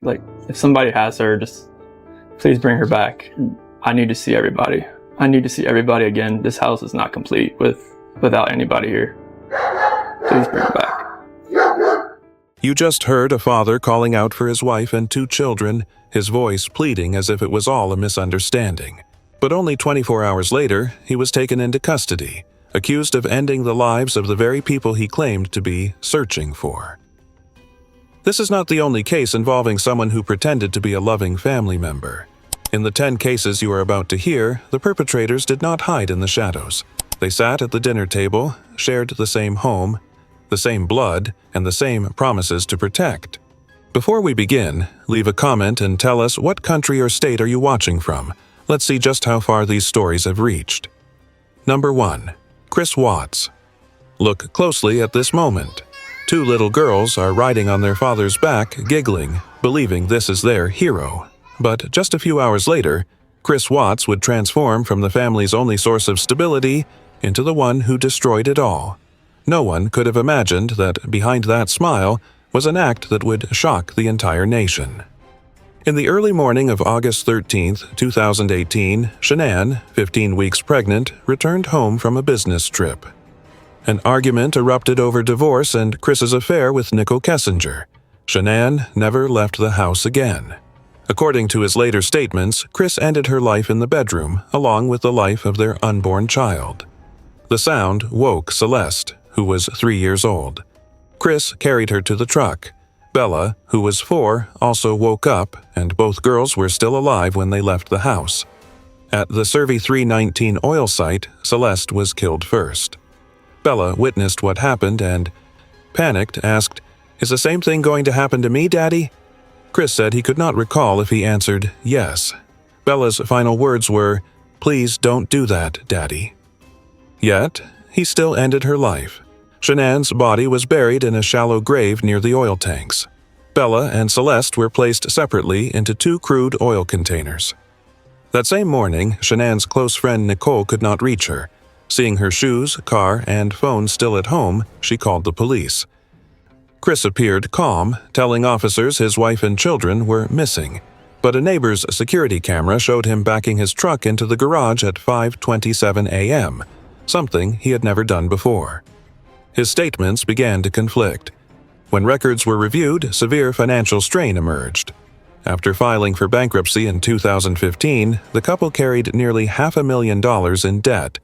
Like, if somebody has her, just please bring her back. I need to see everybody. I need to see everybody again. This house is not complete without anybody here. Please bring her back. You just heard a father calling out for his wife and 2 children, his voice pleading as if it was all a misunderstanding. But only 24 hours later, he was taken into custody, accused of ending the lives of the very people he claimed to be searching for. This is not the only case involving someone who pretended to be a loving family member. In the 10 cases you are about to hear, the perpetrators did not hide in the shadows. They sat at the dinner table, shared the same home, the same blood, and the same promises to protect. Before we begin, leave a comment and tell us what country or state are you watching from. Let's see just how far these stories have reached. Number 1. Chris Watts. Look closely at this moment. 2 little girls are riding on their father's back, giggling, believing this is their hero. But just a few hours later, Chris Watts would transform from the family's only source of stability into the one who destroyed it all. No one could have imagined that behind that smile was an act that would shock the entire nation. In the early morning of August 13, 2018, Shanann, 15 weeks pregnant, returned home from a business trip. An argument erupted over divorce and Chris's affair with Nicole Kessinger. Shanann never left the house again. According to his later statements, Chris ended her life in the bedroom, along with the life of their unborn child. The sound woke Celeste, who was 3 years old. Chris carried her to the truck. Bella, who was 4, also woke up, and both girls were still alive when they left the house. At the Survey 319 oil site, Celeste was killed first. Bella witnessed what happened and, panicked, asked, "Is the same thing going to happen to me, Daddy?" Chris said he could not recall if he answered yes. Bella's final words were, "Please don't do that, Daddy." Yet, he still ended her life. Shanann's body was buried in a shallow grave near the oil tanks. Bella and Celeste were placed separately into 2 crude oil containers. That same morning, Shanann's close friend Nicole could not reach her. Seeing her shoes, car, and phone still at home, she called the police. Chris appeared calm, telling officers his wife and children were missing, but a neighbor's security camera showed him backing his truck into the garage at 5:27 a.m., something he had never done before. His statements began to conflict. When records were reviewed, severe financial strain emerged. After filing for bankruptcy in 2015, the couple carried nearly $500,000 in debt,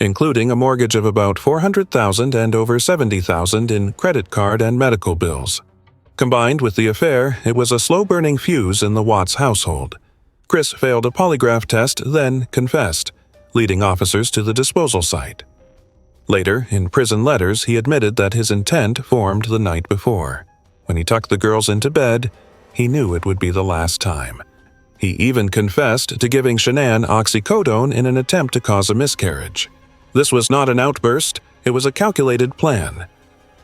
including a mortgage of about $400,000 and over $70,000 in credit card and medical bills. Combined with the affair, it was a slow-burning fuse in the Watts household. Chris failed a polygraph test, then confessed, leading officers to the disposal site. Later, in prison letters, he admitted that his intent formed the night before. When he tucked the girls into bed, he knew it would be the last time. He even confessed to giving Shanann oxycodone in an attempt to cause a miscarriage. This was not an outburst, it was a calculated plan.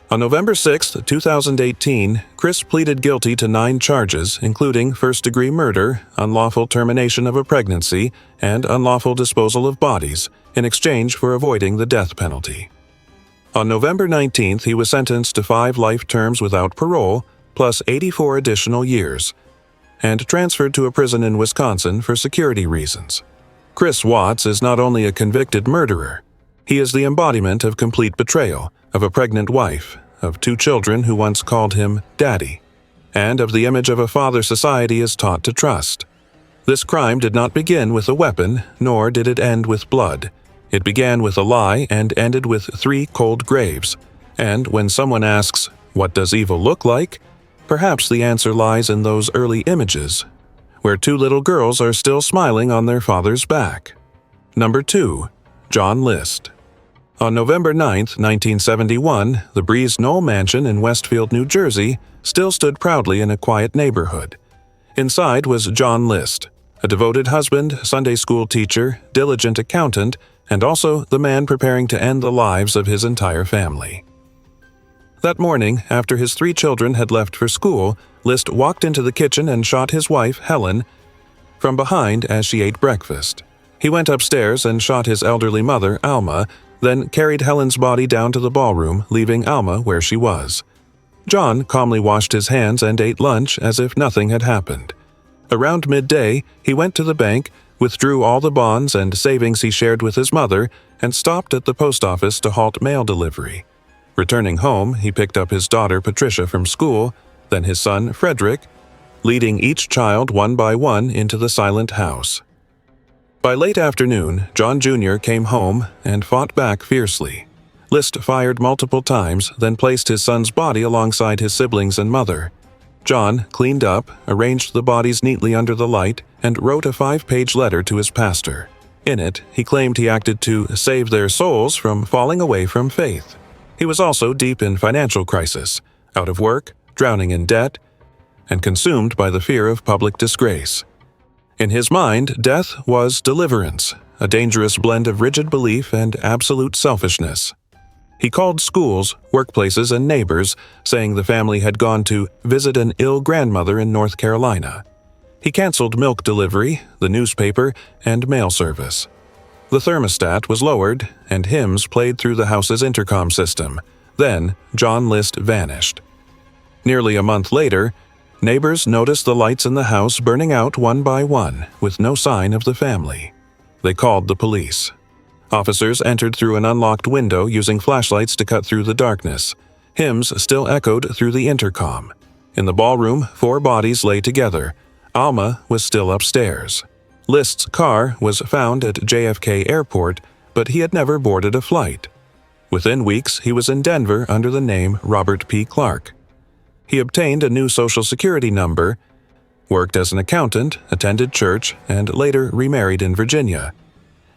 On November 6, 2018, Chris pleaded guilty to 9 charges, including first-degree murder, unlawful termination of a pregnancy, and unlawful disposal of bodies, in exchange for avoiding the death penalty. On November 19, he was sentenced to 5 life terms without parole, plus 84 additional years, and transferred to a prison in Wisconsin for security reasons. Chris Watts is not only a convicted murderer, he is the embodiment of complete betrayal, of a pregnant wife, of 2 children who once called him Daddy, and of the image of a father society is taught to trust. This crime did not begin with a weapon, nor did it end with blood. It began with a lie and ended with 3 cold graves. And when someone asks, "What does evil look like?" perhaps the answer lies in those early images, where 2 little girls are still smiling on their father's back. Number 2. John List. On November 9, 1971, the Breeze Knoll Mansion in Westfield, New Jersey, still stood proudly in a quiet neighborhood. Inside was John List, a devoted husband, Sunday school teacher, diligent accountant, and also the man preparing to end the lives of his entire family. That morning, after his 3 children had left for school, List walked into the kitchen and shot his wife, Helen, from behind as she ate breakfast. He went upstairs and shot his elderly mother, Alma, then carried Helen's body down to the ballroom, leaving Alma where she was. John calmly washed his hands and ate lunch as if nothing had happened. Around midday, he went to the bank, withdrew all the bonds and savings he shared with his mother, and stopped at the post office to halt mail delivery. Returning home, he picked up his daughter Patricia from school, then his son Frederick, leading each child one by one into the silent house. By late afternoon, John Jr. came home and fought back fiercely. List fired multiple times, then placed his son's body alongside his siblings and mother. John cleaned up, arranged the bodies neatly under the light, and wrote a 5-page letter to his pastor. In it, he claimed he acted to save their souls from falling away from faith. He was also deep in financial crisis, out of work, drowning in debt, and consumed by the fear of public disgrace. In his mind, death was deliverance, a dangerous blend of rigid belief and absolute selfishness. He called schools, workplaces, and neighbors, saying the family had gone to visit an ill grandmother in North Carolina. He canceled milk delivery, the newspaper, and mail service. The thermostat was lowered, and hymns played through the house's intercom system. Then, John List vanished. Nearly a month later, neighbors noticed the lights in the house burning out one by one, with no sign of the family. They called the police. Officers entered through an unlocked window using flashlights to cut through the darkness. Hymns still echoed through the intercom. In the ballroom, 4 bodies lay together. Alma was still upstairs. List's car was found at JFK Airport, but he had never boarded a flight. Within weeks, he was in Denver under the name Robert P. Clark. He obtained a new Social Security number, worked as an accountant, attended church, and later remarried in Virginia.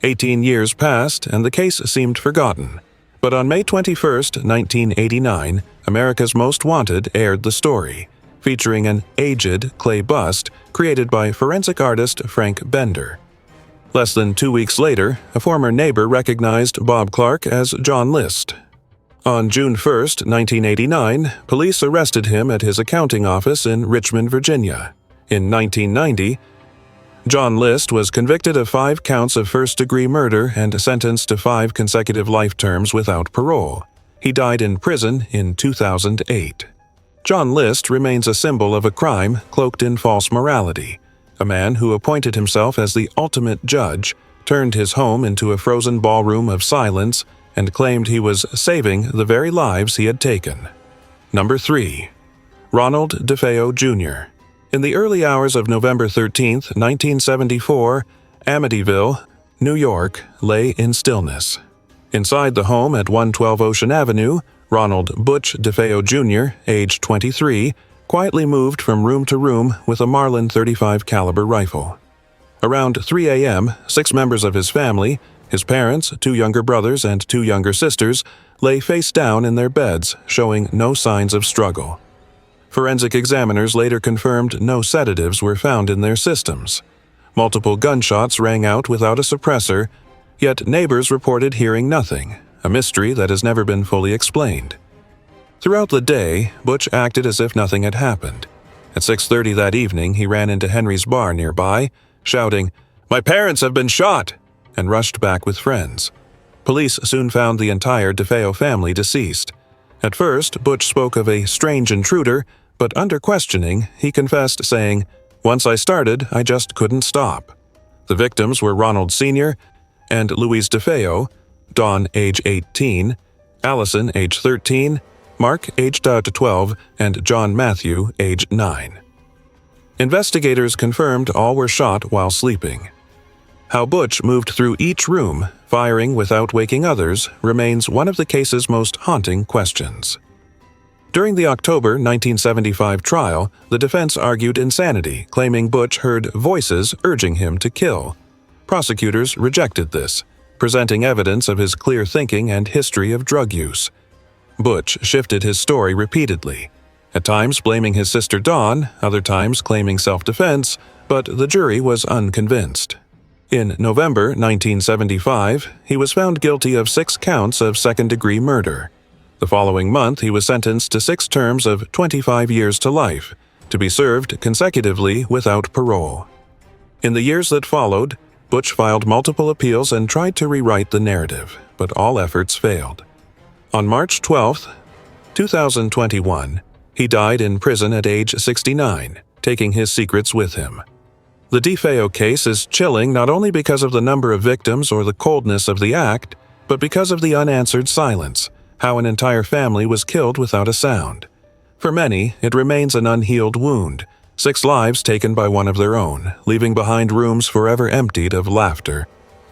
18 years passed, and the case seemed forgotten. But on May 21, 1989, America's Most Wanted aired the story, featuring an aged clay bust created by forensic artist Frank Bender. Less than 2 weeks later, a former neighbor recognized Bob Clark as John List. On June 1, 1989, police arrested him at his accounting office in Richmond, Virginia. In 1990, John List was convicted of 5 counts of first-degree murder and sentenced to 5 consecutive life terms without parole. He died in prison in 2008. John List remains a symbol of a crime cloaked in false morality. A man who appointed himself as the ultimate judge, turned his home into a frozen ballroom of silence, and claimed he was saving the very lives he had taken. Number 3. Ronald DeFeo Jr. In the early hours of November 13, 1974, Amityville, New York, lay in stillness. Inside the home at 112 Ocean Avenue, Ronald Butch DeFeo Jr., age 23, quietly moved from room to room with a Marlin .35 caliber rifle. Around 3 a.m., 6 members of his family, his parents, 2 younger brothers, and 2 younger sisters, lay face down in their beds, showing no signs of struggle. Forensic examiners later confirmed no sedatives were found in their systems. Multiple gunshots rang out without a suppressor, yet neighbors reported hearing nothing, a mystery that has never been fully explained. Throughout the day, Butch acted as if nothing had happened. At 6:30 that evening, he ran into Henry's bar nearby, shouting, "My parents have been shot!" and rushed back with friends. Police soon found the entire DeFeo family deceased. At first, Butch spoke of a strange intruder, but under questioning, he confessed, saying, "Once I started, I just couldn't stop." The victims were Ronald Sr. and Louise DeFeo, Dawn, age 18, Allison, age 13, Mark, age 12, and John Matthew, age 9. Investigators confirmed all were shot while sleeping. How Butch moved through each room, firing without waking others, remains one of the case's most haunting questions. During the October 1975 trial, the defense argued insanity, claiming Butch heard voices urging him to kill. Prosecutors rejected this, presenting evidence of his clear thinking and history of drug use. Butch shifted his story repeatedly, at times blaming his sister Dawn, other times claiming self-defense, but the jury was unconvinced. In November 1975, he was found guilty of 6 counts of second-degree murder. The following month, he was sentenced to 6 terms of 25 years to life, to be served consecutively without parole. In the years that followed, Butch filed multiple appeals and tried to rewrite the narrative, but all efforts failed. On March 12, 2021, He died in prison at age 69, taking his secrets with him. The DeFeo case is chilling not only because of the number of victims or the coldness of the act, but because of the unanswered silence, how an entire family was killed without a sound. For many, it remains an unhealed wound, 6 lives taken by one of their own, leaving behind rooms forever emptied of laughter.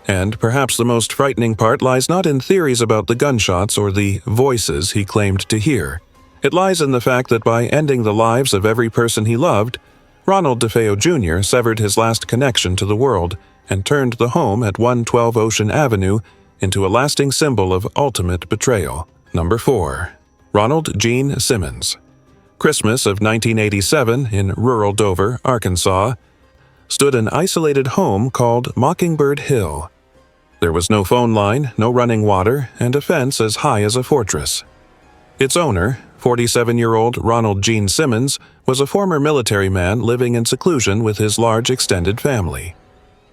And perhaps the most frightening part lies not in theories about the gunshots or the voices he claimed to hear. It lies in the fact that by ending the lives of every person he loved, Ronald DeFeo Jr. severed his last connection to the world and turned the home at 112 Ocean Avenue into a lasting symbol of ultimate betrayal. Number 4. Ronald Gene Simmons. Christmas of 1987 in rural Dover, Arkansas, stood an isolated home called Mockingbird Hill. There was no phone line, no running water, and a fence as high as a fortress. Its owner, 47-year-old Ronald Gene Simmons, was a former military man living in seclusion with his large extended family.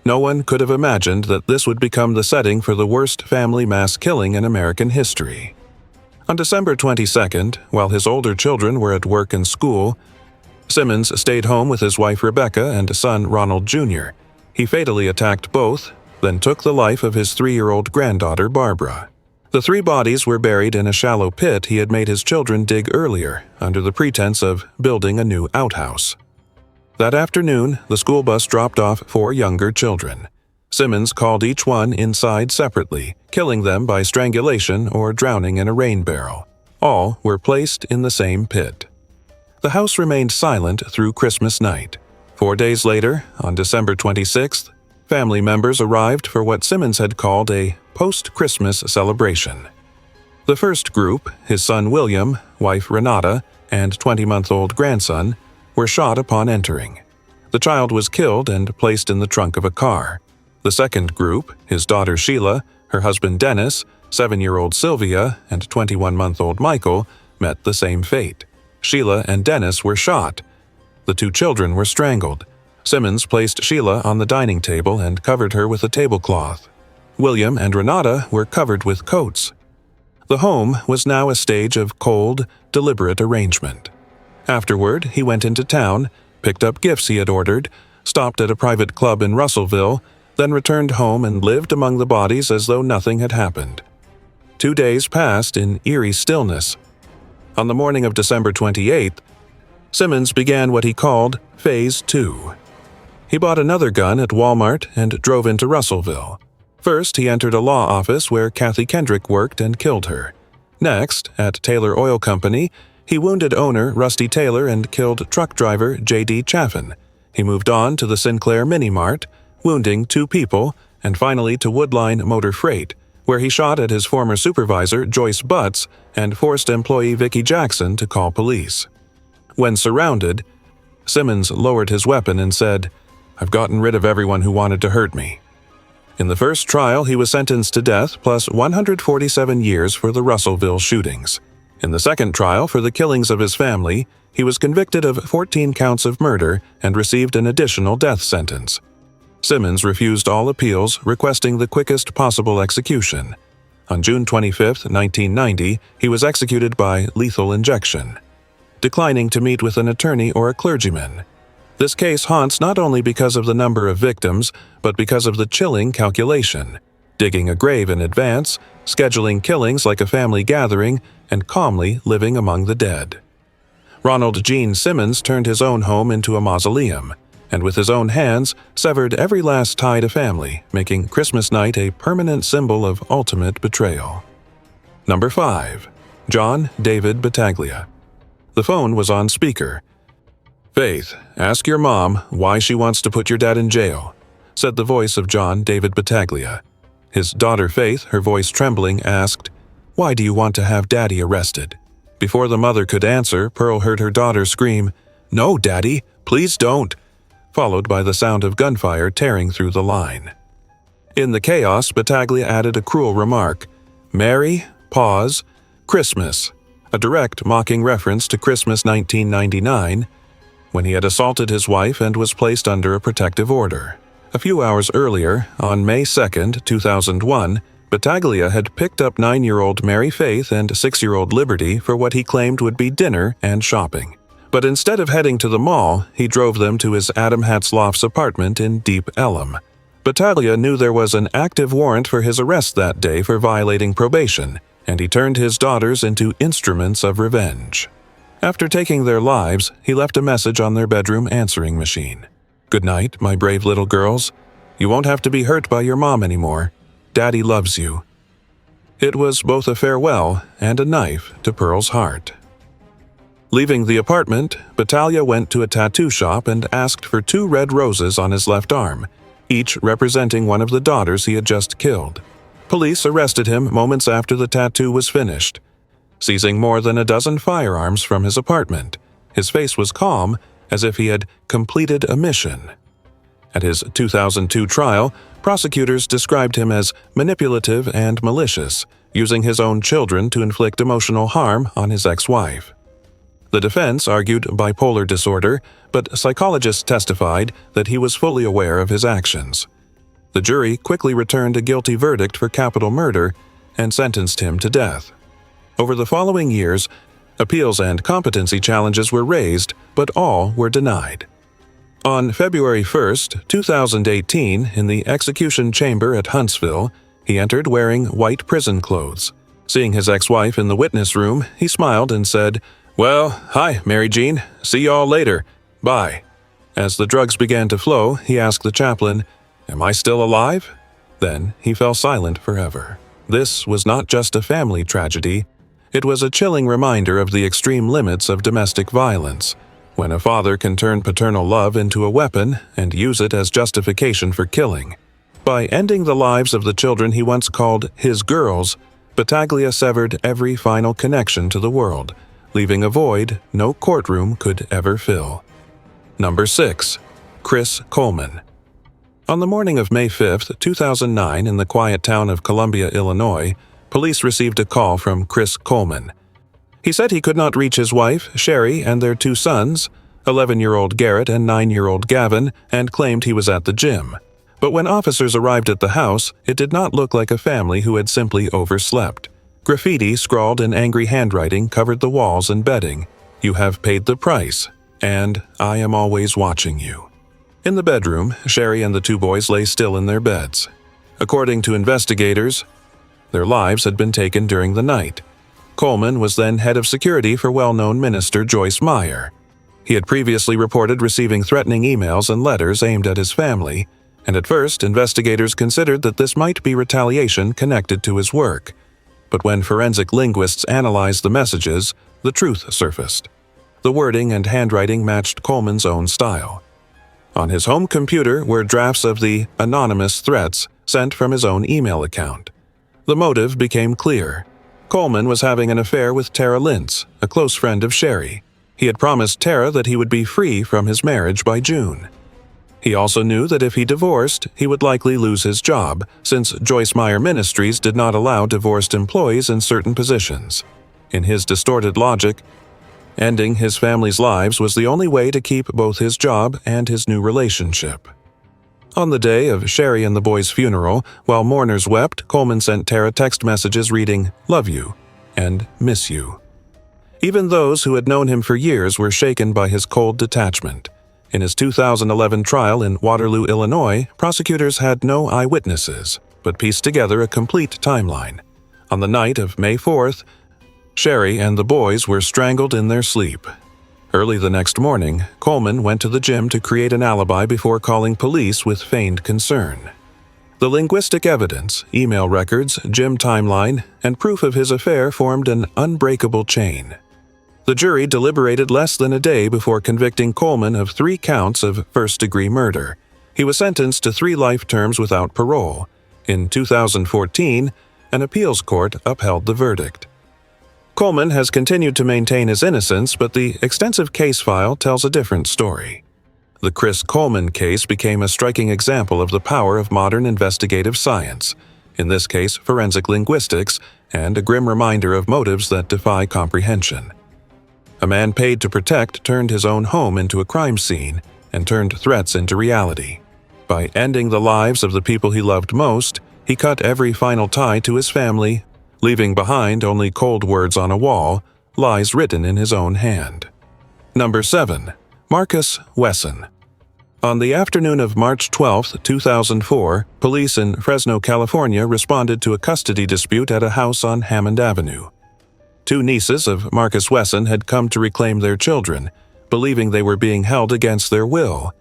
No one could have imagined that this would become the setting for the worst family mass killing in American history. On December 22nd, while his older children were at work and school, Simmons stayed home with his wife Rebecca and son Ronald Jr. He fatally attacked both, then took the life of his 3-year-old granddaughter Barbara. The 3 bodies were buried in a shallow pit he had made his children dig earlier, under the pretense of building a new outhouse. That afternoon, the school bus dropped off 4 younger children. Simmons called each one inside separately, killing them by strangulation or drowning in a rain barrel. All were placed in the same pit. The house remained silent through Christmas night. 4 days later, on December 26th, family members arrived for what Simmons had called a post-Christmas celebration. The first group, his son William, wife Renata, and 20-month-old grandson, were shot upon entering. The child was killed and placed in the trunk of a car. The second group, his daughter Sheila, her husband Dennis, 7-year-old Sylvia, and 21-month-old Michael, met the same fate. Sheila and Dennis were shot. The 2 children were strangled. Simmons placed Sheila on the dining table and covered her with a tablecloth. William and Renata were covered with coats. The home was now a stage of cold, deliberate arrangement. Afterward, he went into town, picked up gifts he had ordered, stopped at a private club in Russellville, then returned home and lived among the bodies as though nothing had happened. 2 days passed in eerie stillness. On the morning of December 28th, Simmons began what he called Phase 2. He bought another gun at Walmart and drove into Russellville. First, he entered a law office where Kathy Kendrick worked and killed her. Next, at Taylor Oil Company, he wounded owner Rusty Taylor and killed truck driver J.D. Chaffin. He moved on to the Sinclair Mini Mart, wounding 2 people, and finally to Woodline Motor Freight, where he shot at his former supervisor Joyce Butts and forced employee Vicki Jackson to call police. When surrounded, Simmons lowered his weapon and said, "I've gotten rid of everyone who wanted to hurt me." In the first trial, he was sentenced to death plus 147 years for the Russellville shootings. In the second trial for the killings of his family, he was convicted of 14 counts of murder and received an additional death sentence. Simmons refused all appeals, requesting the quickest possible execution. On June 25, 1990, he was executed by lethal injection, declining to meet with an attorney or a clergyman. This case haunts not only because of the number of victims, but because of the chilling calculation: digging a grave in advance, scheduling killings like a family gathering, and calmly living among the dead. Ronald Gene Simmons turned his own home into a mausoleum, and with his own hands severed every last tie to family, making Christmas night a permanent symbol of ultimate betrayal. Number 5. John David Battaglia. The phone was on speaker. "Faith, ask your mom why she wants to put your dad in jail," said the voice of John David Battaglia. His daughter Faith, her voice trembling, asked, "Why do you want to have Daddy arrested?" Before the mother could answer, Pearl heard her daughter scream, "No, Daddy, please don't," followed by the sound of gunfire tearing through the line. In the chaos, Battaglia added a cruel remark, "Merry, pause, Christmas," a direct mocking reference to Christmas 1999, when he had assaulted his wife and was placed under a protective order. A few hours earlier, on May 2, 2001, Battaglia had picked up 9-year-old Mary Faith and 6-year-old Liberty for what he claimed would be dinner and shopping. But instead of heading to the mall, he drove them to his Adam Hatzloff's apartment in Deep Ellum. Battaglia knew there was an active warrant for his arrest that day for violating probation, and he turned his daughters into instruments of revenge. After taking their lives, he left a message on their bedroom answering machine. "Good night, my brave little girls. You won't have to be hurt by your mom anymore. Daddy loves you." It was both a farewell and a knife to Pearl's heart. Leaving the apartment, Battaglia went to a tattoo shop and asked for 2 red roses on his left arm, each representing one of the daughters he had just killed. Police arrested him moments after the tattoo was finished. Seizing more than a dozen firearms from his apartment, his face was calm, as if he had completed a mission. At his 2002 trial, prosecutors described him as manipulative and malicious, using his own children to inflict emotional harm on his ex-wife. The defense argued bipolar disorder, but psychologists testified that he was fully aware of his actions. The jury quickly returned a guilty verdict for capital murder and sentenced him to death. Over the following years, appeals and competency challenges were raised, but all were denied. On February 1, 2018, in the execution chamber at Huntsville, he entered wearing white prison clothes. Seeing his ex-wife in the witness room, he smiled and said, "Well, hi, Mary Jean. See y'all later. Bye." As the drugs began to flow, he asked the chaplain, "Am I still alive?" Then he fell silent forever. This was not just a family tragedy. It was a chilling reminder of the extreme limits of domestic violence, when a father can turn paternal love into a weapon and use it as justification for killing. By ending the lives of the children he once called his girls, Battaglia severed every final connection to the world, leaving a void no courtroom could ever fill. Number 6. Chris Coleman. On the morning of May 5, 2009, in the quiet town of Columbia, Illinois, police received a call from Chris Coleman. He said he could not reach his wife, Sherry, and their 2 sons, 11-year-old Garrett and 9-year-old Gavin, and claimed he was at the gym. But when officers arrived at the house, it did not look like a family who had simply overslept. Graffiti scrawled in angry handwriting covered the walls and bedding. "You have paid the price," and "I am always watching you." In the bedroom, Sherry and the 2 boys lay still in their beds. According to investigators, their lives had been taken during the night. Coleman was then head of security for well-known minister Joyce Meyer. He had previously reported receiving threatening emails and letters aimed at his family, and at first investigators considered that this might be retaliation connected to his work. But when forensic linguists analyzed the messages, the truth surfaced. The wording and handwriting matched Coleman's own style. On his home computer were drafts of the anonymous threats sent from his own email account. The motive became clear. Coleman was having an affair with Tara Lintz, a close friend of Sherry. He had promised Tara that he would be free from his marriage by June. He also knew that if he divorced, he would likely lose his job, since Joyce Meyer Ministries did not allow divorced employees in certain positions. In his distorted logic, ending his family's lives was the only way to keep both his job and his new relationship. On the day of Sherry and the boys' funeral, while mourners wept, Coleman sent Tara text messages reading, "Love you," and "Miss you." Even those who had known him for years were shaken by his cold detachment. In his 2011 trial in Waterloo, Illinois, prosecutors had no eyewitnesses, but pieced together a complete timeline. On the night of May 4th, Sherry and the boys were strangled in their sleep. Early the next morning, Coleman went to the gym to create an alibi before calling police with feigned concern. The linguistic evidence, email records, gym timeline, and proof of his affair formed an unbreakable chain. The jury deliberated less than a day before convicting Coleman of 3 counts of first-degree murder. He was sentenced to 3 life terms without parole. In 2014, an appeals court upheld the verdict. Coleman has continued to maintain his innocence, but the extensive case file tells a different story. The Chris Coleman case became a striking example of the power of modern investigative science, in this case forensic linguistics, and a grim reminder of motives that defy comprehension. A man paid to protect turned his own home into a crime scene and turned threats into reality. By ending the lives of the people he loved most, he cut every final tie to his family, leaving behind only cold words on a wall, lies written in his own hand. Number 7. Marcus Wesson. On the afternoon of March 12, 2004, police in Fresno, California responded to a custody dispute at a house on Hammond Avenue. 2 nieces of Marcus Wesson had come to reclaim their children, believing they were being held against their will.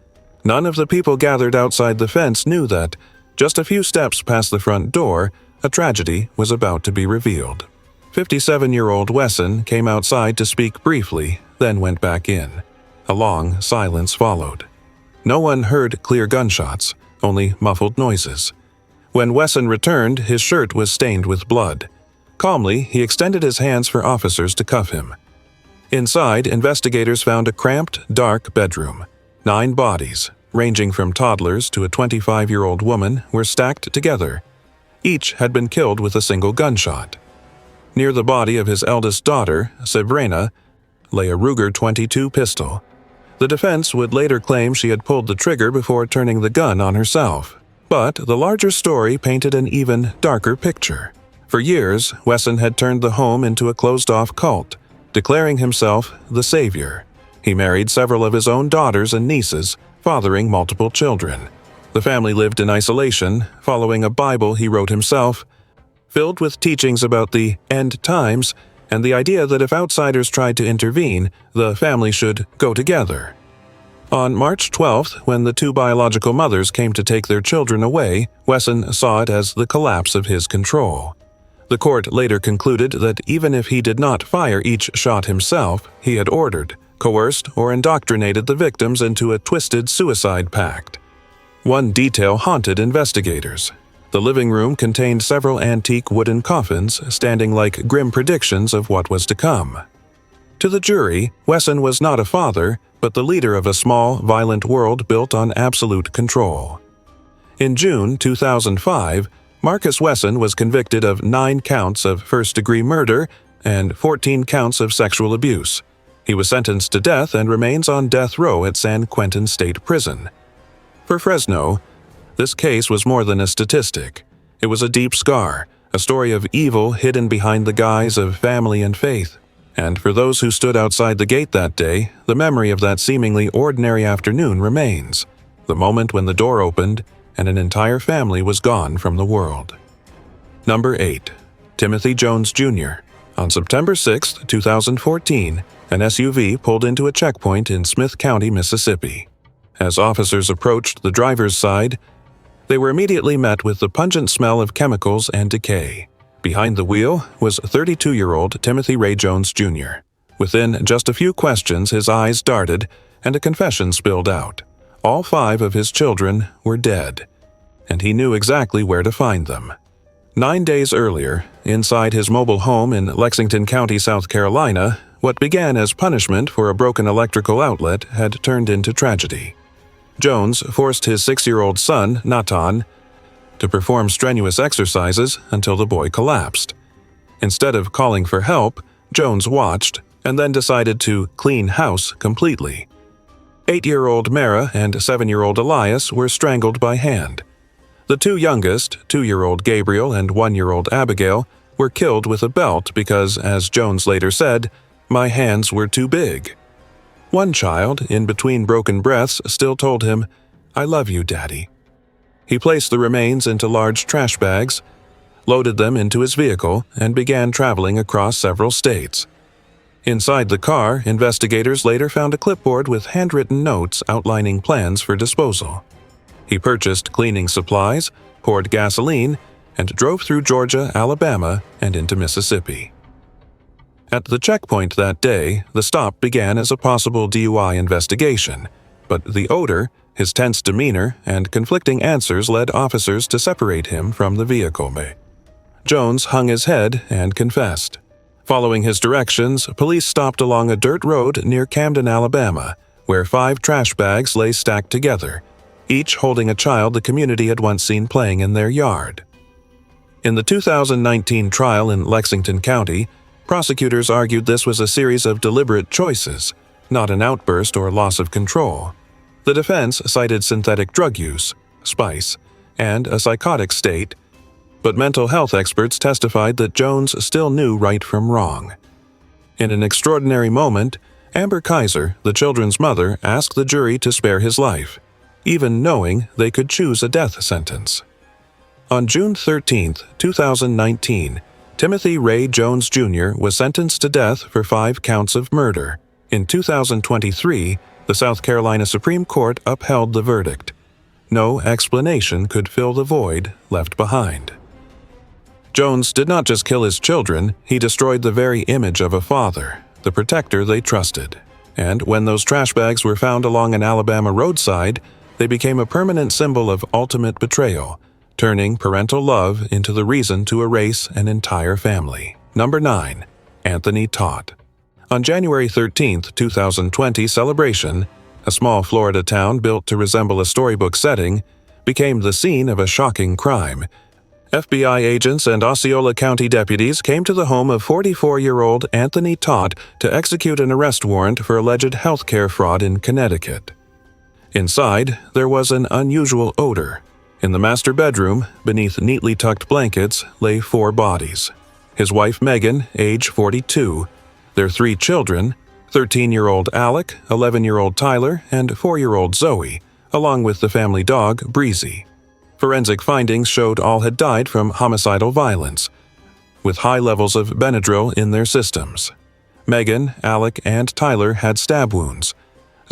None of the people gathered outside the fence knew that, just a few steps past the front door, a tragedy was about to be revealed. 57-year-old Wesson came outside to speak briefly, then went back in. A long silence followed. No one heard clear gunshots, only muffled noises. When Wesson returned, his shirt was stained with blood. Calmly, he extended his hands for officers to cuff him. Inside, investigators found a cramped, dark bedroom. 9 bodies, ranging from toddlers to a 25-year-old woman, were stacked together. Each had been killed with a single gunshot. Near the body of his eldest daughter, Sabrina, lay a Ruger .22 pistol. The defense would later claim she had pulled the trigger before turning the gun on herself. But the larger story painted an even darker picture. For years, Wesson had turned the home into a closed-off cult, declaring himself the savior. He married several of his own daughters and nieces, fathering multiple children. The family lived in isolation, following a Bible he wrote himself, filled with teachings about the end times and the idea that if outsiders tried to intervene, the family should go together. On March 12th, when the 2 biological mothers came to take their children away, Wesson saw it as the collapse of his control. The court later concluded that even if he did not fire each shot himself, he had ordered, coerced, or indoctrinated the victims into a twisted suicide pact. One detail haunted investigators. The living room contained several antique wooden coffins standing like grim predictions of what was to come. To the jury, Wesson was not a father, but the leader of a small, violent world built on absolute control. In June 2005, Marcus Wesson was convicted of 9 counts of first-degree murder and 14 counts of sexual abuse. He was sentenced to death and remains on death row at San Quentin State Prison. For Fresno, this case was more than a statistic. It was a deep scar, a story of evil hidden behind the guise of family and faith. And for those who stood outside the gate that day, the memory of that seemingly ordinary afternoon remains. The moment when the door opened and an entire family was gone from the world. Number 8. Timothy Jones Jr. On September 6, 2014, an SUV pulled into a checkpoint in Smith County, Mississippi. As officers approached the driver's side, they were immediately met with the pungent smell of chemicals and decay. Behind the wheel was 32-year-old Timothy Ray Jones Jr. Within just a few questions, his eyes darted and a confession spilled out. All 5 of his children were dead, and he knew exactly where to find them. 9 days earlier, inside his mobile home in Lexington County, South Carolina, what began as punishment for a broken electrical outlet had turned into tragedy. Jones forced his 6-year-old son, Natan, to perform strenuous exercises until the boy collapsed. Instead of calling for help, Jones watched and then decided to clean house completely. 8-year-old Mara and 7-year-old Elias were strangled by hand. The 2 youngest, 2-year-old Gabriel and 1-year-old Abigail, were killed with a belt because, as Jones later said, "My hands were too big." One child, in between broken breaths, still told him, "I love you, Daddy." He placed the remains into large trash bags, loaded them into his vehicle, and began traveling across several states. Inside the car, investigators later found a clipboard with handwritten notes outlining plans for disposal. He purchased cleaning supplies, poured gasoline, and drove through Georgia, Alabama, and into Mississippi. At the checkpoint that day, the stop began as a possible DUI investigation, but the odor, his tense demeanor, and conflicting answers led officers to separate him from the vehicle. Jones hung his head and confessed. Following his directions, police stopped along a dirt road near Camden, Alabama, where 5 trash bags lay stacked together, each holding a child the community had once seen playing in their yard. In the 2019 trial in Lexington County, prosecutors argued this was a series of deliberate choices, not an outburst or loss of control. The defense cited synthetic drug use, spice, and a psychotic state, But mental health experts testified that Jones still knew right from wrong. In an extraordinary moment, Amber Kaiser, the children's mother, asked the jury to spare his life, even knowing they could choose a death sentence. On June 13, 2019, Timothy Ray Jones Jr. was sentenced to death for 5 counts of murder. In 2023, the South Carolina Supreme Court upheld the verdict. No explanation could fill the void left behind. Jones did not just kill his children, he destroyed the very image of a father, the protector they trusted. And when those trash bags were found along an Alabama roadside, they became a permanent symbol of ultimate betrayal, turning parental love into the reason to erase an entire family. Number 9. Anthony Todt. On January 13, 2020, Celebration, a small Florida town built to resemble a storybook setting, became the scene of a shocking crime. FBI agents and Osceola County deputies came to the home of 44-year-old Anthony Todt to execute an arrest warrant for alleged healthcare fraud in Connecticut. Inside, there was an unusual odor. In the master bedroom, beneath neatly tucked blankets, lay 4 bodies. His wife Megan, age 42, their 3 children, 13-year-old Alec, 11-year-old Tyler, and 4-year-old Zoe, along with the family dog, Breezy. Forensic findings showed all had died from homicidal violence, with high levels of Benadryl in their systems. Megan, Alec, and Tyler had stab wounds.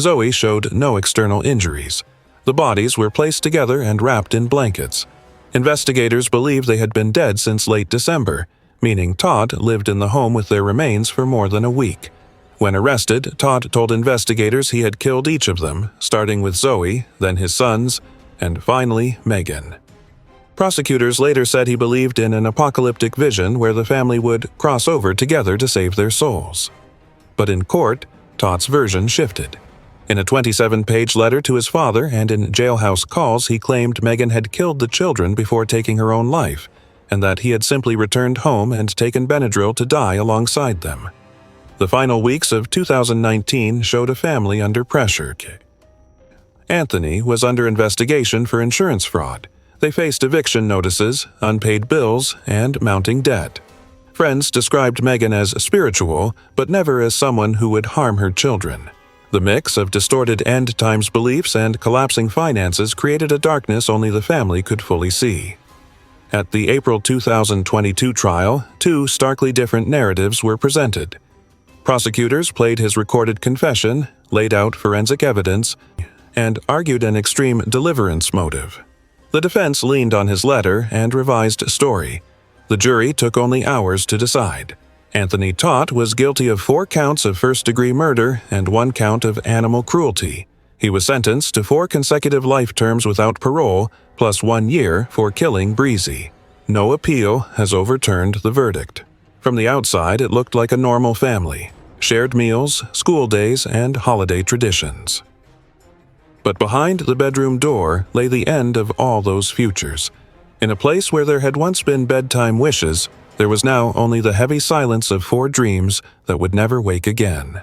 Zoe showed no external injuries. The bodies were placed together and wrapped in blankets. Investigators believe they had been dead since late December, meaning Todt lived in the home with their remains for more than a week. When arrested, Todt told investigators he had killed each of them, starting with Zoe, then his sons, and finally Megan. Prosecutors later said he believed in an apocalyptic vision where the family would cross over together to save their souls. But in court, Todt's version shifted. In a 27-page letter to his father and in jailhouse calls, he claimed Megan had killed the children before taking her own life, and that he had simply returned home and taken Benadryl to die alongside them. The final weeks of 2019 showed a family under pressure. Anthony was under investigation for insurance fraud. They faced eviction notices, unpaid bills, and mounting debt. Friends described Megan as spiritual, but never as someone who would harm her children. The mix of distorted end-times beliefs and collapsing finances created a darkness only the family could fully see. At the April 2022 trial, 2 starkly different narratives were presented. Prosecutors played his recorded confession, laid out forensic evidence, and argued an extreme deliverance motive. The defense leaned on his letter and revised story. The jury took only hours to decide. Anthony Todt was guilty of 4 counts of first-degree murder and 1 count of animal cruelty. He was sentenced to 4 consecutive life terms without parole, plus 1 year for killing Breezy. No appeal has overturned the verdict. From the outside, it looked like a normal family. Shared meals, school days, and holiday traditions. But behind the bedroom door lay the end of all those futures. In a place where there had once been bedtime wishes, there was now only the heavy silence of 4 dreams that would never wake again.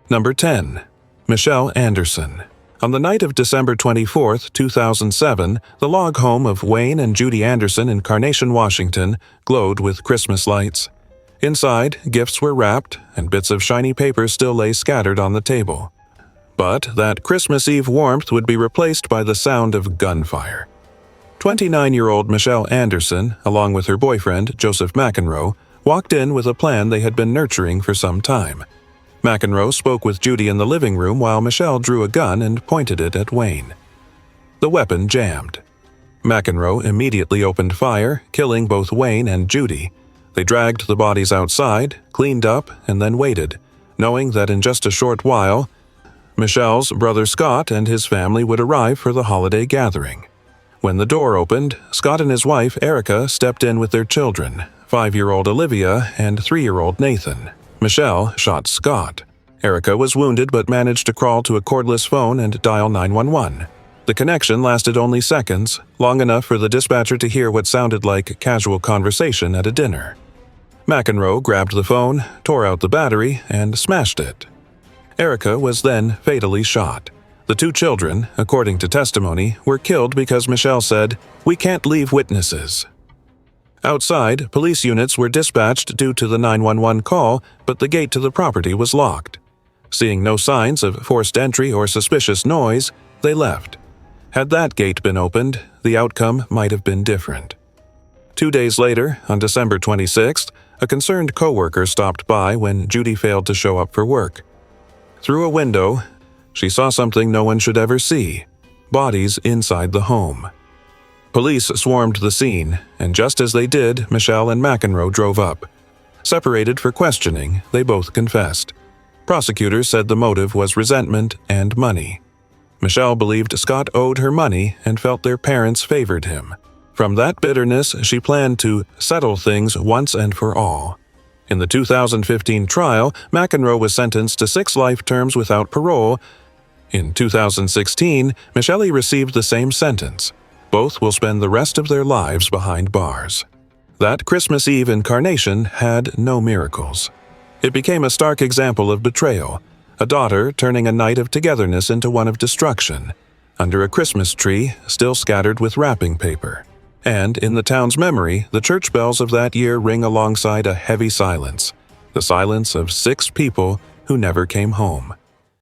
Number 10. Michele Anderson. On the night of December 24, 2007, the log home of Wayne and Judy Anderson in Carnation, Washington, glowed with Christmas lights. Inside, gifts were wrapped, and bits of shiny paper still lay scattered on the table. But that Christmas Eve warmth would be replaced by the sound of gunfire. 29-year-old Michele Anderson, along with her boyfriend, Joseph McEnroe, walked in with a plan they had been nurturing for some time. McEnroe spoke with Judy in the living room while Michele drew a gun and pointed it at Wayne. The weapon jammed. McEnroe immediately opened fire, killing both Wayne and Judy. They dragged the bodies outside, cleaned up, and then waited, knowing that in just a short while, Michele's brother Scott and his family would arrive for the holiday gathering. When the door opened, Scott and his wife, Erica, stepped in with their children, 5-year-old Olivia and 3-year-old Nathan. Michele shot Scott. Erica was wounded but managed to crawl to a cordless phone and dial 911. The connection lasted only seconds, long enough for the dispatcher to hear what sounded like casual conversation at a dinner. McEnroe grabbed the phone, tore out the battery, and smashed it. Erica was then fatally shot. The 2 children, according to testimony, were killed because Michele said, "We can't leave witnesses." Outside, police units were dispatched due to the 911 call, but the gate to the property was locked. Seeing no signs of forced entry or suspicious noise, they left. Had that gate been opened, the outcome might have been different. 2 days later, on December 26th, a concerned coworker stopped by when Judy failed to show up for work. Through a window, she saw something no one should ever see: bodies inside the home. Police swarmed the scene, and just as they did, Michele and McEnroe drove up. Separated for questioning, they both confessed. Prosecutors said the motive was resentment and money. Michele believed Scott owed her money and felt their parents favored him. From that bitterness, she planned to settle things once and for all. In the 2015 trial, McEnroe was sentenced to 6 life terms without parole. In 2016, Michele received the same sentence. Both will spend the rest of their lives behind bars. That Christmas Eve incarnation had no miracles. It became a stark example of betrayal, a daughter turning a night of togetherness into one of destruction, under a Christmas tree still scattered with wrapping paper. And in the town's memory, the church bells of that year ring alongside a heavy silence, the silence of 6 people who never came home.